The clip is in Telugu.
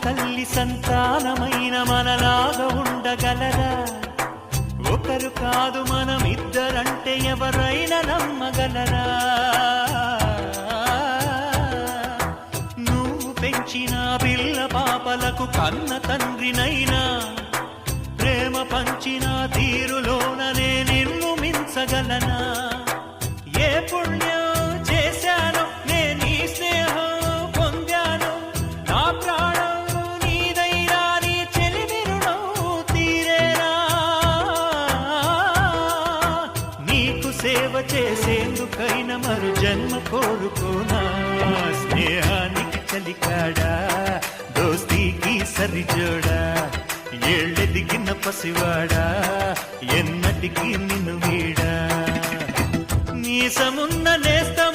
తల్లి సంతానమైన మనలాగా ఉండగలరా? ఒకరు కాదు మనమిద్దరంటే ఎవరైనా నమ్మగలరా? నువ్వు పెంచిన పిల్ల పాపలకు కన్న తండ్రినైనా ప్రేమ పంచిన తీరులోననే నిన్ను మించగలనా? ఏ పుణ్యం చేశాను నేను ఈ స్నేహం పొందాను, నా ప్రాణం నీదైనా నీ చెలిమి రుణం తీరేనా? నీకు సేవ చేసేందుకైనా మరు జన్మ కోరుకోనా? స్నేహానికి చలికాడా, దోస్తీకి సరిజోడా, ఏళ్ళెదిగిన పసివాడా ఎన్నటికీ నిన్ను వీడా? నీసమున్న నేస్తం